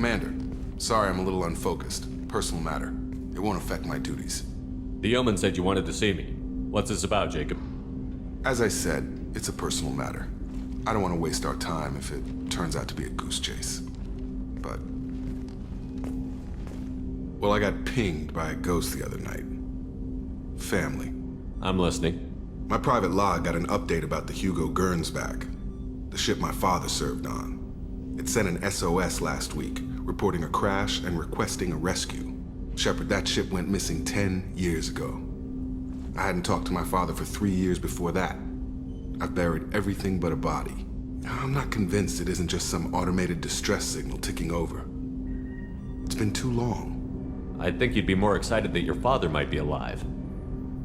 Commander, sorry I'm a little unfocused. Personal matter. It won't affect my duties. The yeoman said you wanted to see me. What's this about, Jacob? As I said, it's a personal matter. I don't want to waste our time if it turns out to be a goose chase. But... well, I got pinged by a ghost the other night. Family. I'm listening. My private log got an update about the Hugo Gernsback, the ship my father served on. It sent an SOS last week, reporting a crash and requesting a rescue. Shepard, that ship went missing 10 years ago. I hadn't talked to my father for 3 years before that. I've buried everything but a body. I'm not convinced it isn't just some automated distress signal ticking over. It's been too long. I'd think you'd be more excited that your father might be alive.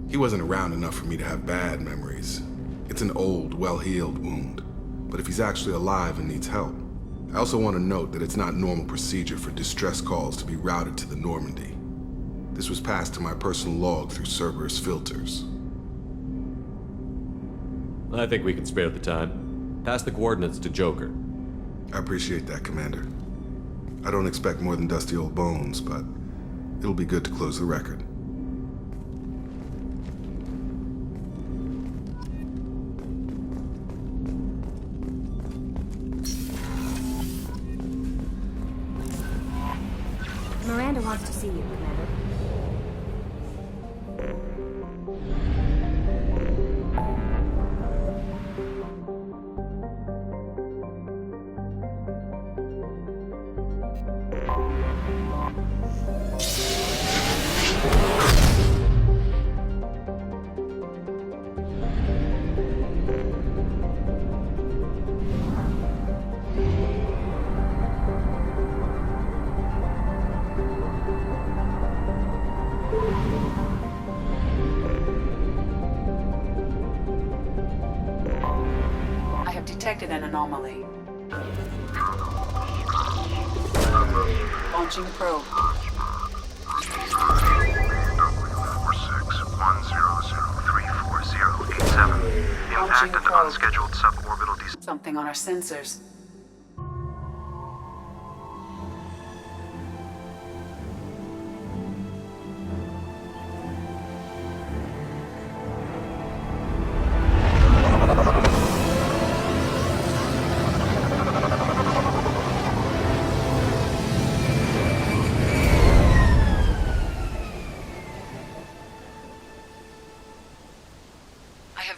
He wasn't around enough for me to have bad memories. It's an old, well-healed wound. But if he's actually alive and needs help, I also want to note that it's not normal procedure for distress calls to be routed to the Normandy. This was passed to my personal log through Cerberus filters. I think we can spare the time. Pass the coordinates to Joker. I appreciate that, Commander. I don't expect more than dusty old bones, but it'll be good to close the record. Miranda wants to see you, Commander. Detected an anomaly. Launching probe. 4610034087. Impact an unscheduled suborbital descent. Something on our sensors.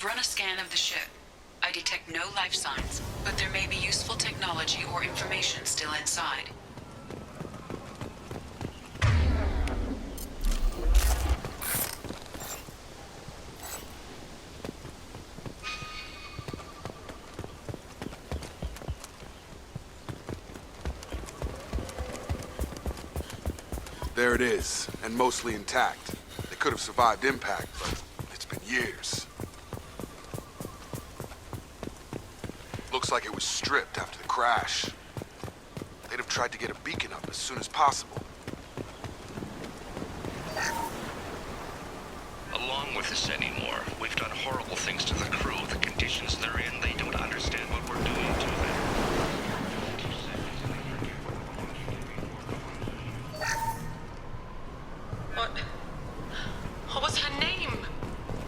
Run a scan of the ship. I detect no life signs, but there may be useful technology or information still inside. There it is, and mostly intact. They could have survived impact, but it's been years. Looks like it was stripped after the crash. They'd have tried to get a beacon up as soon as possible. Along with this anymore. We've done horrible things to the crew. The conditions they're in, they don't understand what we're doing to them. What was her name?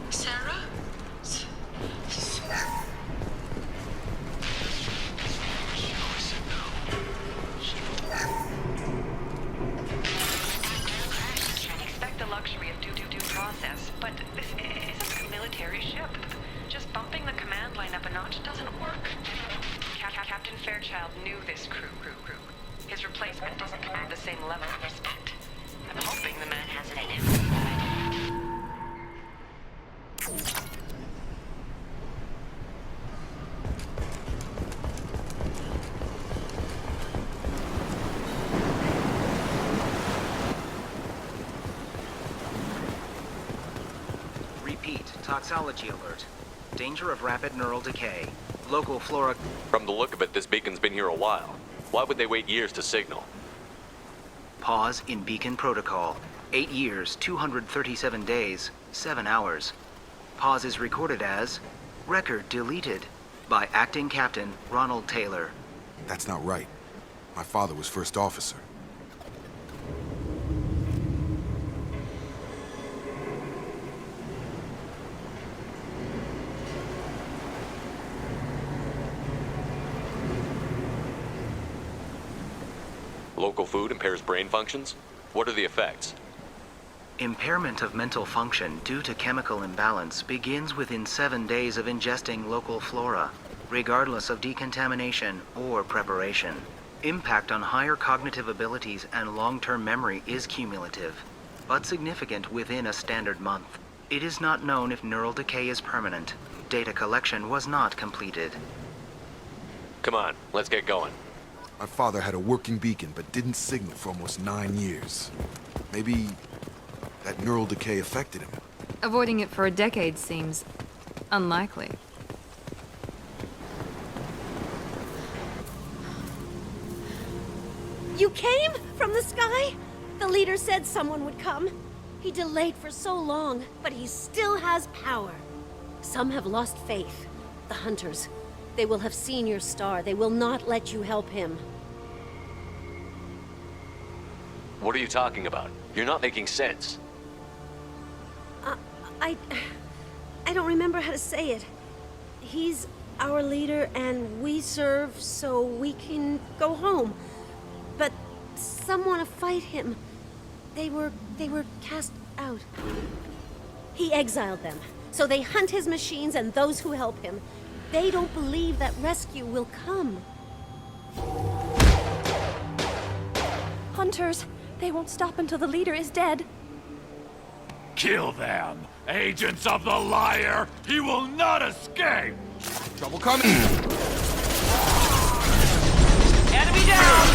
Sarah? Luxury of due process, but this is a military ship. Just bumping the command line up a notch doesn't work. Captain Fairchild knew this crew. His replacement doesn't command the same level of respect. I'm hoping the man has an in. Toxology alert. Danger of rapid neural decay. Local flora... From the look of it, this beacon's been here a while. Why would they wait years to signal? Pause in beacon protocol. 8 years, 237 days, 7 hours. Pause is recorded as... Record deleted by Acting Captain Ronald Taylor. That's not right. My father was first officer. Local food impairs brain functions? What are the effects? Impairment of mental function due to chemical imbalance begins within 7 days of ingesting local flora, regardless of decontamination or preparation. Impact on higher cognitive abilities and long-term memory is cumulative, but significant within a standard month. It is not known if neural decay is permanent. Data collection was not completed. Come on, let's get going. My father had a working beacon, but didn't signal for almost 9 years. Maybe that neural decay affected him. Avoiding it for a decade seems unlikely. You came from the sky? The leader said someone would come. He delayed for so long, but he still has power. Some have lost faith. The hunters. They will have seen your star. They will not let you help him. What are you talking about? You're not making sense. I don't remember how to say it. He's our leader and we serve so we can go home. But some want to fight him. They were cast out. He exiled them. So they hunt his machines and those who help him. They don't believe that rescue will come. Hunters, they won't stop until the leader is dead. Kill them! Agents of the liar! He will not escape! Trouble coming! Enemy down!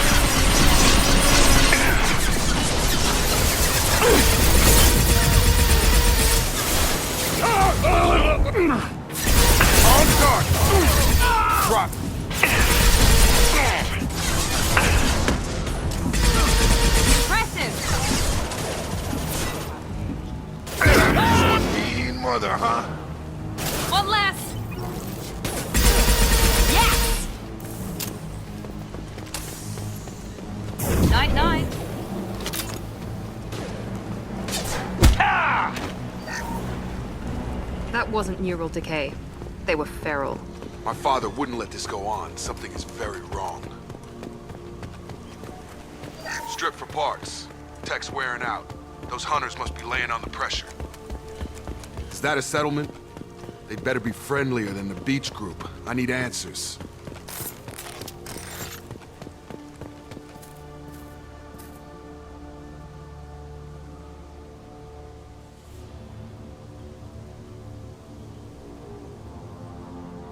On guard! Drop! Mean mother, huh? One less! Yes! Night-night. That wasn't neural decay. They were feral. My father wouldn't let this go on. Something is very wrong. Strip for parts. Tech's wearing out. Those hunters must be laying on the pressure. Is that a settlement? They'd better be friendlier than the beach group. I need answers.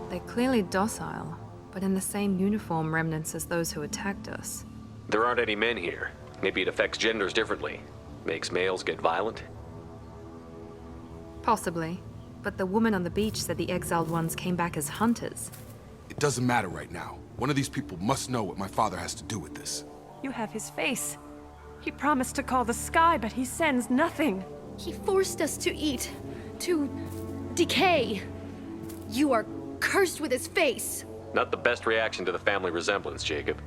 They're clearly docile, but in the same uniform remnants as those who attacked us. There aren't any men here. Maybe it affects genders differently. Makes males get violent? Possibly. But the woman on the beach said the exiled ones came back as hunters. It doesn't matter right now. One of these people must know what my father has to do with this. You have his face. He promised to call the sky, but he sends nothing. He forced us to eat, to decay. You are cursed with his face. Not the best reaction to the family resemblance, Jacob.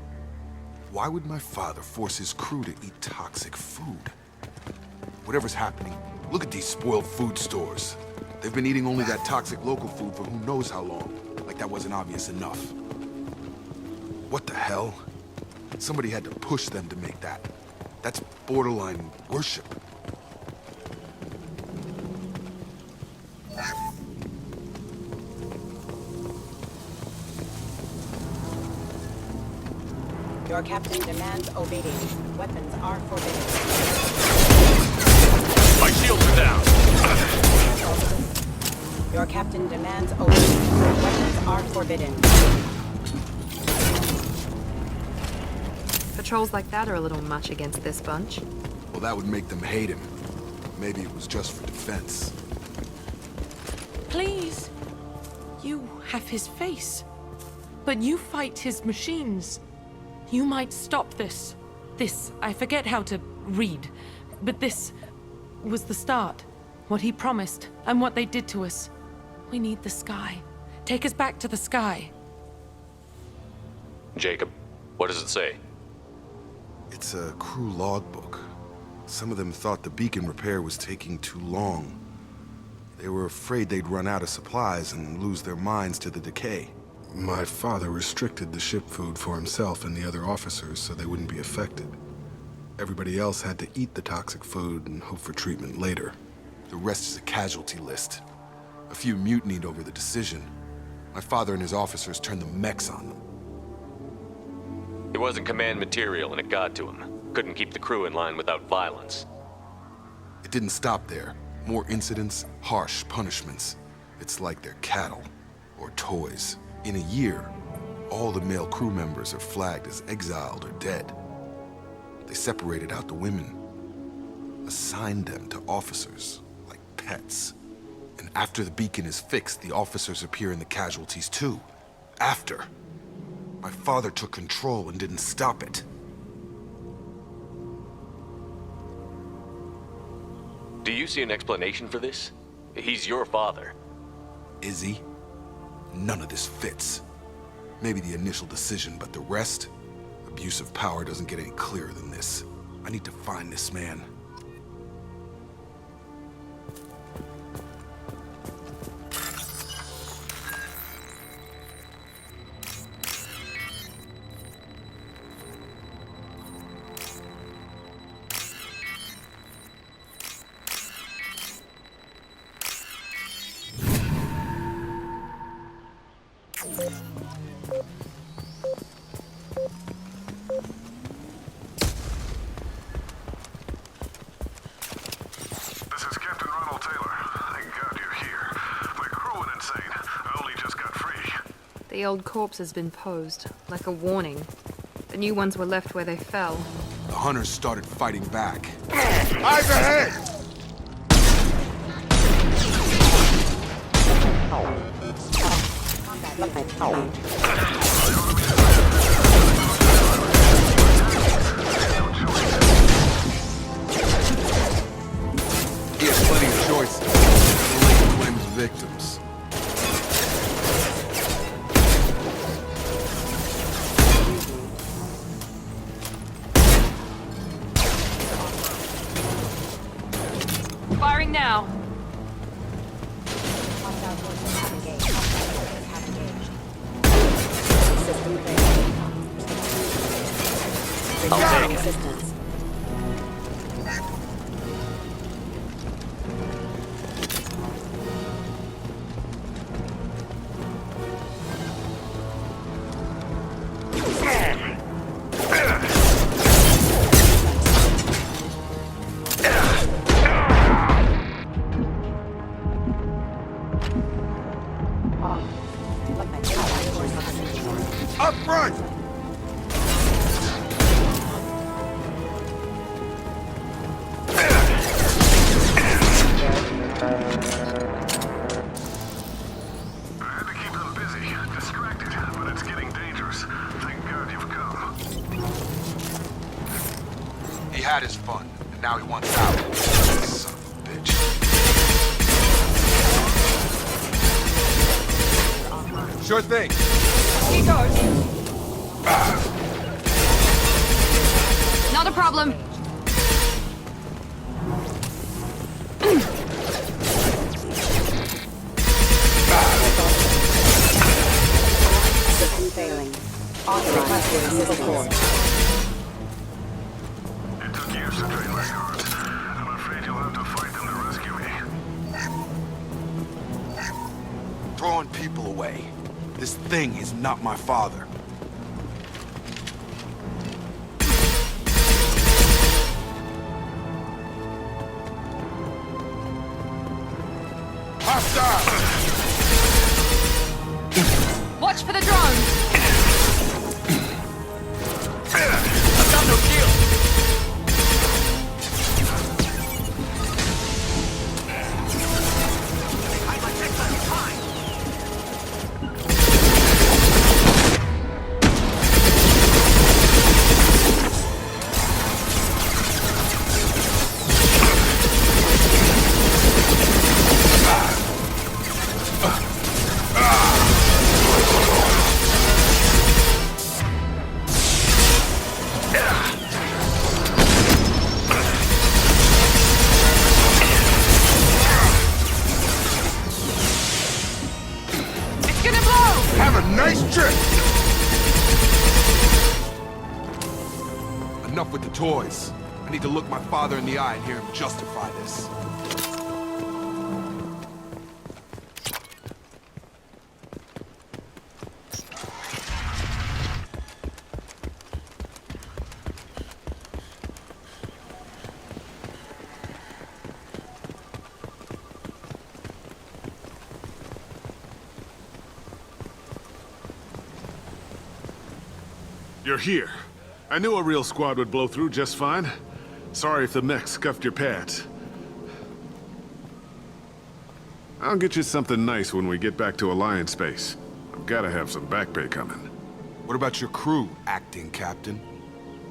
Why would my father force his crew to eat toxic food? Whatever's happening, look at these spoiled food stores. They've been eating only that toxic local food for who knows how long. Like that wasn't obvious enough. What the hell? Somebody had to push them to make that. That's borderline worship. Your captain demands obedience. Weapons are forbidden. My shields are down! Your captain demands obedience. Weapons are forbidden. Patrols like that are a little much against this bunch. Well, that would make them hate him. Maybe it was just for defense. Please. You have his face. But you fight his machines. You might stop this. This, I forget how to read. But this was the start. What he promised, and what they did to us. We need the sky. Take us back to the sky. Jacob, what does it say? It's a crew logbook. Some of them thought the beacon repair was taking too long. They were afraid they'd run out of supplies and lose their minds to the decay. My father restricted the ship food for himself and the other officers so they wouldn't be affected. Everybody else had to eat the toxic food and hope for treatment later. The rest is a casualty list. A few mutinied over the decision. My father and his officers turned the mechs on them. It wasn't command material and it got to him. Couldn't keep the crew in line without violence. It didn't stop there. More incidents, harsh punishments. It's like they're cattle or toys. In a year, all the male crew members are flagged as exiled or dead. They separated out the women, assigned them to officers like pets. And after the beacon is fixed, the officers appear in the casualties too. After. My father took control and didn't stop it. Do you see an explanation for this? He's your father. Is he? None of this fits. Maybe the initial decision, but the rest? Abuse of power doesn't get any clearer than this. I need to find this man. The old corpse has been posed, like a warning. The new ones were left where they fell. The hunters started fighting back. Eyes ahead! He has plenty of choices. The lake claims victims. Firing now. I'll take it. Up front! He had his fun, and now he wants out. Son of a bitch. Sure thing. He goes. Not a problem. System failing. Authorized support. It took years to train my guards. I'm afraid you'll have to fight them to rescue me. Throwing people away. This thing is not my father. Hostile! Watch for the drones. I've got no shield. enough with the toys. I need to look my father in the eye and hear him justify this. You're here. I knew a real squad would blow through just fine. Sorry if the mech scuffed your pads. I'll get you something nice when we get back to Alliance space. I've gotta have some back pay coming. What about your crew, acting captain?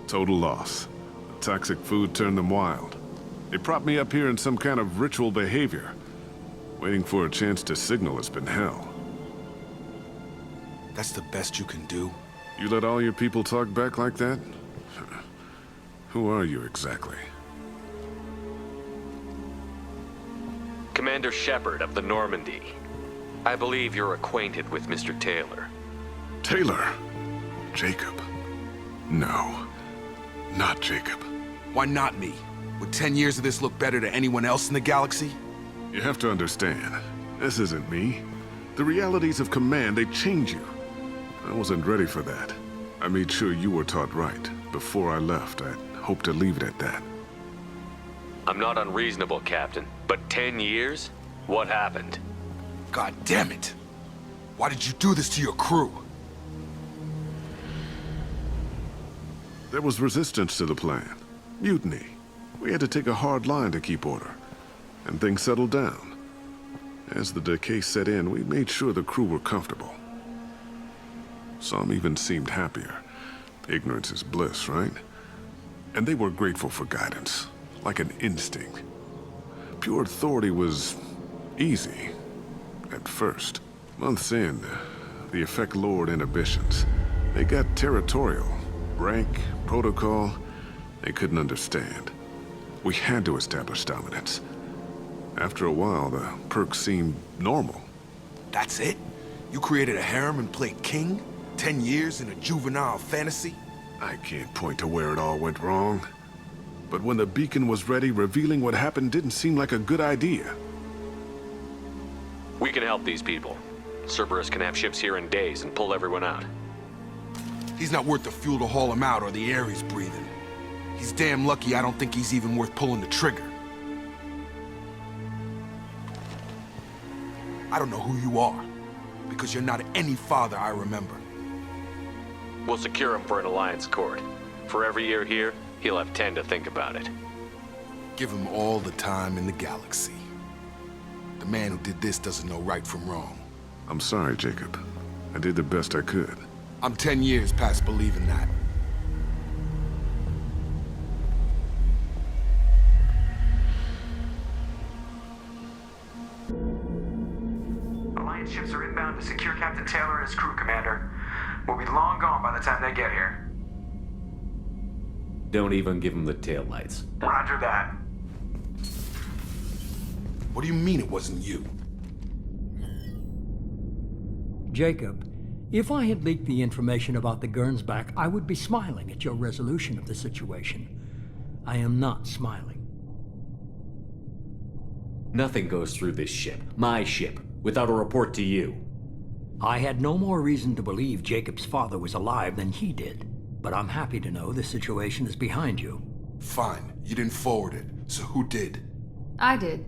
Total loss. The toxic food turned them wild. They propped me up here in some kind of ritual behavior. Waiting for a chance to signal has been hell. That's the best you can do? You let all your people talk back like that? Who are you exactly? Commander Shepard of the Normandy. I believe you're acquainted with Mr. Taylor. Taylor? Jacob? No. Not Jacob. Why not me? Would 10 years of this look better to anyone else in the galaxy? You have to understand, this isn't me. The realities of command, they change you. I wasn't ready for that. I made sure you were taught right. Before I left, I hoped to leave it at that. I'm not unreasonable, Captain, but 10 years? What happened? God damn it! Why did you do this to your crew? There was resistance to the plan. Mutiny. We had to take a hard line to keep order. And things settled down. As the decay set in, we made sure the crew were comfortable. Some even seemed happier. Ignorance is bliss, right? And they were grateful for guidance, like an instinct. Pure authority was easy, at first. Months in, the effect lowered inhibitions. They got territorial. Rank, protocol, they couldn't understand. We had to establish dominance. After a while, the perks seemed normal. That's it? You created a harem and played king? 10 years in a juvenile fantasy? I can't point to where it all went wrong. But when the beacon was ready, revealing what happened didn't seem like a good idea. We can help these people. Cerberus can have ships here in days and pull everyone out. He's not worth the fuel to haul him out or the air he's breathing. He's damn lucky I don't think he's even worth pulling the trigger. I don't know who you are, because you're not any father I remember. We'll secure him for an Alliance court. For every year here, he'll have 10 to think about it. Give him all the time in the galaxy. The man who did this doesn't know right from wrong. I'm sorry, Jacob. I did the best I could. I'm 10 years past believing that. Alliance ships are inbound to secure Captain Taylor and his crew, Commander. We'll be long gone by the time they get here. Don't even give him the taillights. Roger that. What do you mean it wasn't you? Jacob, if I had leaked the information about the Gernsback, I would be smiling at your resolution of the situation. I am not smiling. Nothing goes through this ship, my ship, without a report to you. I had no more reason to believe Jacob's father was alive than he did, but I'm happy to know the situation is behind you. Fine, you didn't forward it, so who did? I did.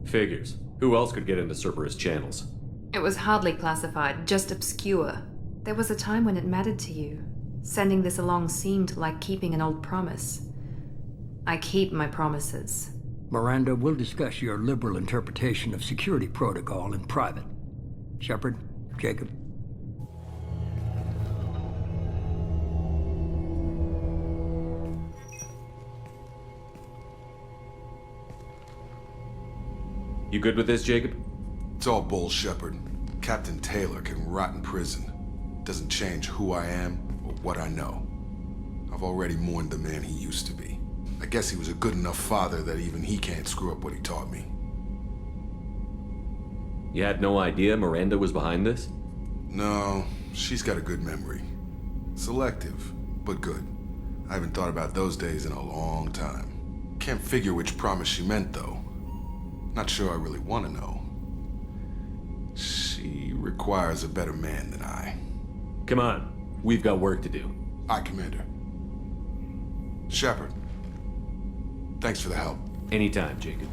Figures. Who else could get into Cerberus channels? It was hardly classified, just obscure. There was a time when it mattered to you. Sending this along seemed like keeping an old promise. I keep my promises. Miranda, we'll discuss your liberal interpretation of security protocol in private. Shepard, Jacob. You good with this, Jacob? It's all bull, Shepard. Captain Taylor can rot in prison. Doesn't change who I am or what I know. I've already mourned the man he used to be. I guess he was a good enough father that even he can't screw up what he taught me. You had no idea Miranda was behind this? No, She's got a good memory. Selective, but good. I haven't thought about those days in a long time. Can't figure which promise she meant, though. Not sure I really want to know. She requires a better man than I. Come on. We've got work to do. Aye, Commander. Shepard. Thanks for the help. Anytime, Jacob.